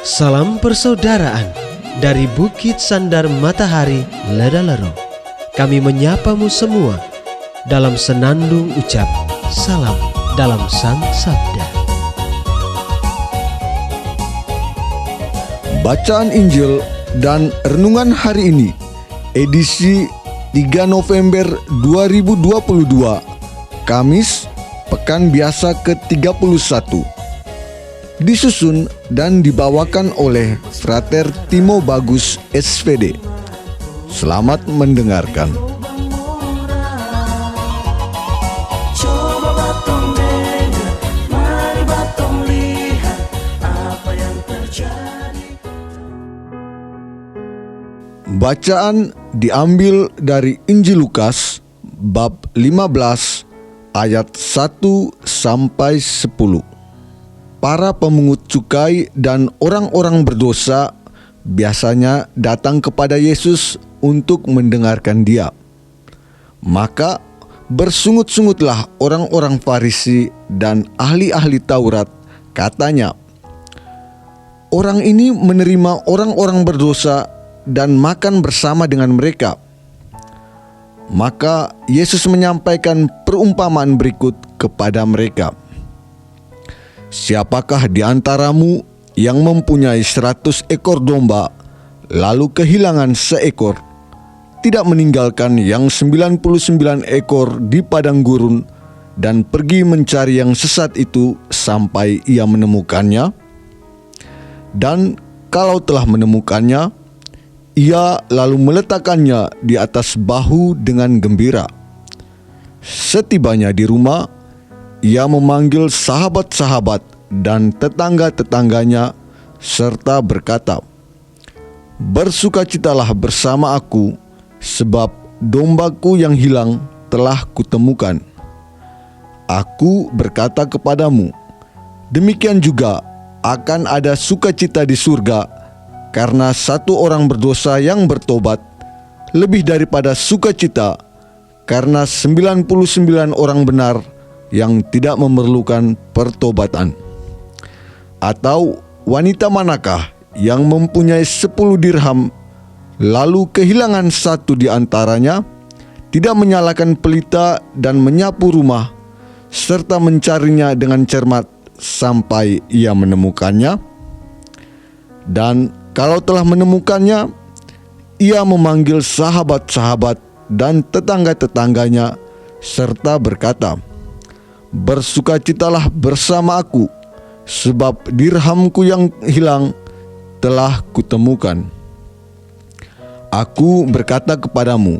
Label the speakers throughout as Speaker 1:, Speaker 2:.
Speaker 1: Salam persaudaraan dari Bukit Sandar Matahari Ledalero. Kami menyapamu semua dalam senandung ucap salam dalam Sang Sabda.
Speaker 2: Bacaan Injil dan renungan hari ini, edisi 3 November 2022, Kamis, Pekan Biasa ke-31. Disusun dan dibawakan oleh Frater Timo Bagus SVD. Selamat mendengarkan. Bacaan diambil dari Injil Lukas bab 15 ayat 1 sampai 10. Para pemungut cukai dan orang-orang berdosa biasanya datang kepada Yesus untuk mendengarkan Dia. Maka bersungut-sungutlah orang-orang Farisi dan ahli-ahli Taurat, katanya, "Orang ini menerima orang-orang berdosa dan makan bersama dengan mereka." Maka Yesus menyampaikan perumpamaan berikut kepada mereka. "Siapakah di antaramu yang mempunyai 100 ekor domba, lalu kehilangan seekor, tidak meninggalkan yang 99 ekor di padang gurun dan pergi mencari yang sesat itu sampai ia menemukannya? Dan kalau telah menemukannya, ia lalu meletakkannya di atas bahu dengan gembira. Setibanya di rumah, ia memanggil sahabat-sahabat dan tetangga-tetangganya serta berkata, 'Bersukacitalah bersama aku, sebab dombaku yang hilang telah kutemukan.' Aku berkata kepadamu, demikian juga akan ada sukacita di surga karena satu orang berdosa yang bertobat, lebih daripada sukacita karena 99 orang benar yang tidak memerlukan pertobatan. Atau wanita manakah yang mempunyai 10 dirham, lalu kehilangan satu di antaranya, tidak menyalakan pelita dan menyapu rumah, serta mencarinya dengan cermat sampai ia menemukannya? Dan kalau telah menemukannya, ia memanggil sahabat-sahabat dan tetangga-tetangganya serta berkata, 'Bersukacitalah bersama aku, sebab dirhamku yang hilang telah kutemukan.' Aku berkata kepadamu,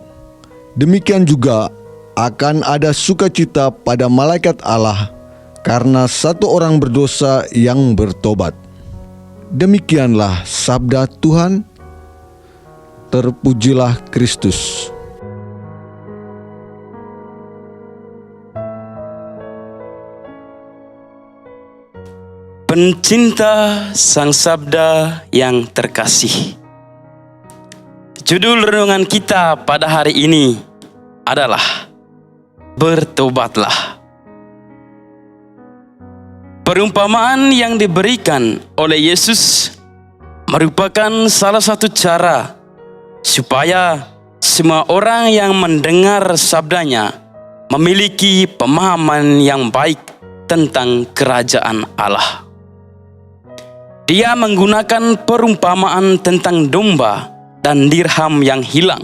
Speaker 2: demikian juga akan ada sukacita pada malaikat Allah karena satu orang berdosa yang bertobat." Demikianlah sabda Tuhan. Terpujilah Kristus.
Speaker 3: Pencinta Sang Sabda yang terkasih, judul renungan kita pada hari ini adalah Bertobatlah. Perumpamaan yang diberikan oleh Yesus merupakan salah satu cara supaya semua orang yang mendengar sabdanya memiliki pemahaman yang baik tentang kerajaan Allah. Dia menggunakan perumpamaan tentang domba dan dirham yang hilang,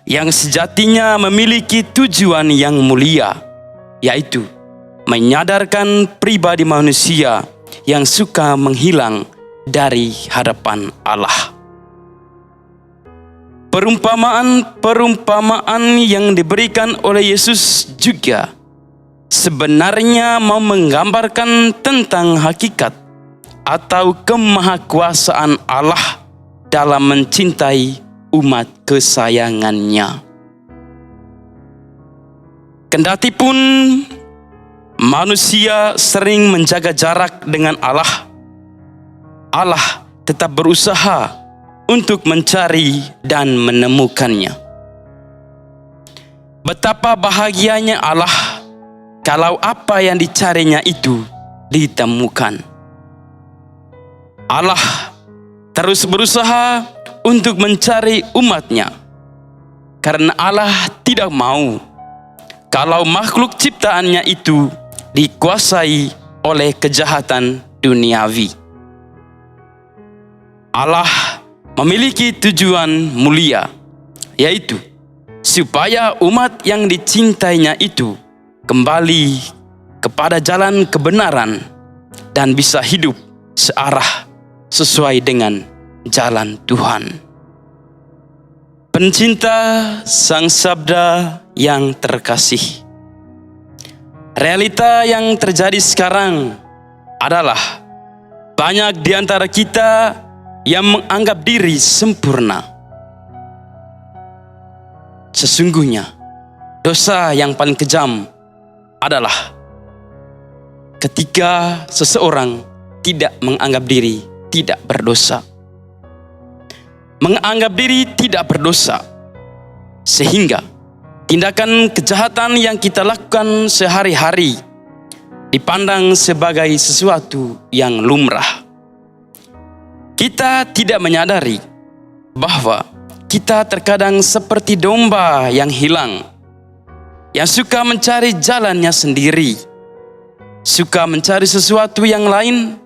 Speaker 3: yang sejatinya memiliki tujuan yang mulia, yaitu menyadarkan pribadi manusia yang suka menghilang dari hadapan Allah. Perumpamaan yang diberikan oleh Yesus juga sebenarnya mau menggambarkan tentang hakikat atau kemahakuasaan Allah dalam mencintai umat kesayangannya. Kendatipun manusia sering menjaga jarak dengan Allah, Allah tetap berusaha untuk mencari dan menemukannya. Betapa bahagianya Allah kalau apa yang dicarinya itu ditemukan. Allah terus berusaha untuk mencari umatnya, karena Allah tidak mau kalau makhluk ciptaannya itu dikuasai oleh kejahatan duniawi. Allah memiliki tujuan mulia, yaitu supaya umat yang dicintainya itu kembali kepada jalan kebenaran dan bisa hidup searah sesuai dengan jalan Tuhan. Pencinta Sang Sabda yang terkasih, realita yang terjadi sekarang adalah banyak di antara kita yang menganggap diri sempurna. Sesungguhnya dosa yang paling kejam adalah ketika seseorang tidak menganggap diri tidak berdosa. Menganggap diri tidak berdosa, sehingga tindakan kejahatan yang kita lakukan sehari-hari dipandang sebagai sesuatu yang lumrah. Kita tidak menyadari bahwa kita terkadang seperti domba yang hilang, yang suka mencari jalannya sendiri, suka mencari sesuatu yang lain,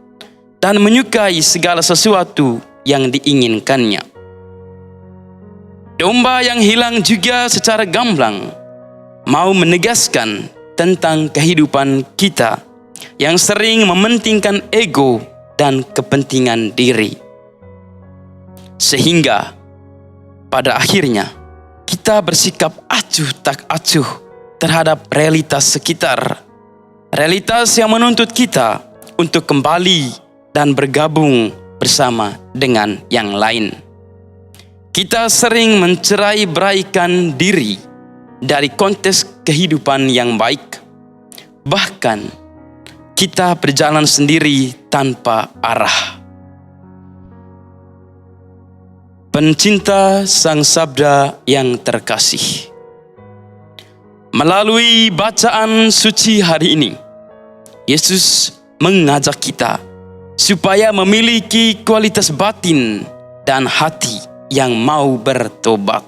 Speaker 3: dan menyukai segala sesuatu yang diinginkannya. Domba yang hilang juga secara gamblang mau menegaskan tentang kehidupan kita yang sering mementingkan ego dan kepentingan diri. Sehingga pada akhirnya kita bersikap acuh tak acuh terhadap realitas sekitar. Realitas yang menuntut kita untuk kembali dan bergabung bersama dengan yang lain. Kita sering mencerai-beraikan diri dari konteks kehidupan yang baik. Bahkan kita berjalan sendiri tanpa arah. Pencinta Sang Sabda yang terkasih, melalui bacaan suci hari ini, Yesus mengajak kita supaya memiliki kualitas batin dan hati yang mau bertobat.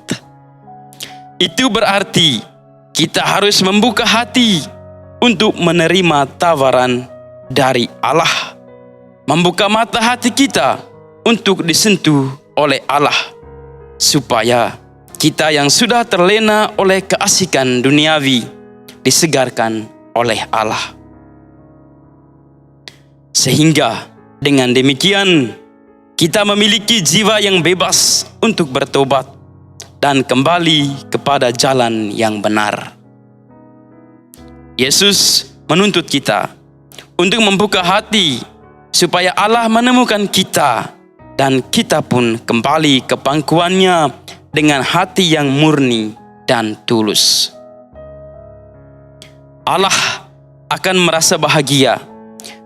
Speaker 3: Itu berarti kita harus membuka hati untuk menerima tawaran dari Allah, membuka mata hati kita untuk disentuh oleh Allah, supaya kita yang sudah terlena oleh keasikan duniawi disegarkan oleh Allah. Sehingga dengan demikian kita memiliki jiwa yang bebas untuk bertobat dan kembali kepada jalan yang benar. Yesus menuntut kita untuk membuka hati supaya Allah menemukan kita dan kita pun kembali ke pangkuannya dengan hati yang murni dan tulus. Allah akan merasa bahagia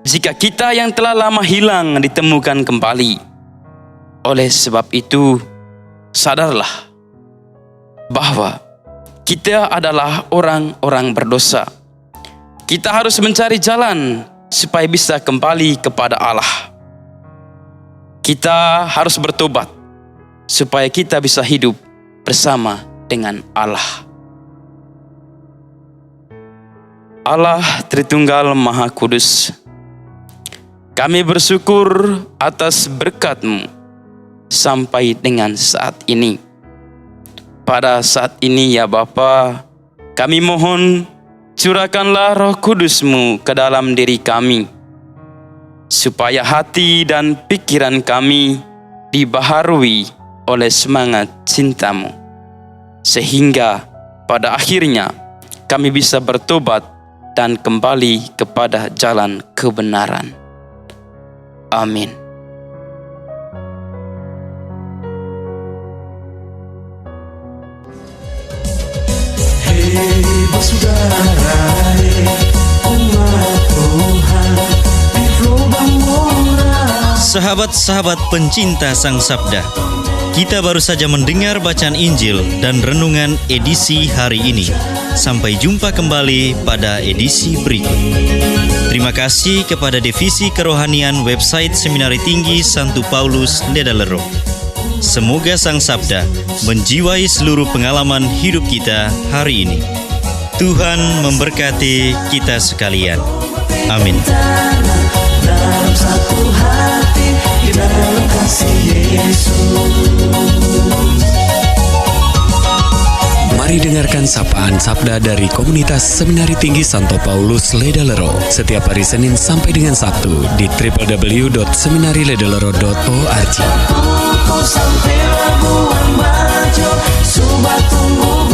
Speaker 3: jika kita yang telah lama hilang ditemukan kembali. Oleh sebab itu, sadarlah bahwa kita adalah orang-orang berdosa. Kita harus mencari jalan supaya bisa kembali kepada Allah. Kita harus bertobat supaya kita bisa hidup bersama dengan Allah. Allah Tritunggal Maha Kudus, kami bersyukur atas berkat-Mu sampai dengan saat ini. Pada saat ini ya Bapa, kami mohon curahkanlah Roh Kudus-Mu ke dalam diri kami, supaya hati dan pikiran kami dibaharui oleh semangat cinta-Mu, sehingga pada akhirnya kami bisa bertobat dan kembali kepada jalan kebenaran. Amin.
Speaker 4: Sahabat-sahabat pencinta Sang Sabda, Kita baru saja mendengar bacaan Injil dan renungan edisi hari ini. Sampai jumpa kembali pada edisi berikut. Terima kasih kepada Divisi Kerohanian website Seminari Tinggi Santo Paulus Ledalero. Semoga Sang Sabda menjiwai seluruh pengalaman hidup kita hari ini. Tuhan memberkati kita sekalian. Amin.
Speaker 5: Dalam satu hati, di dalam kasih Yesus.
Speaker 6: Mari dengarkan sapaan sabda dari komunitas Seminari Tinggi Santo Paulus Ledalero setiap hari Senin sampai dengan Sabtu di www.seminariledalero.org.
Speaker 5: Sampai buang baju, subat tunggu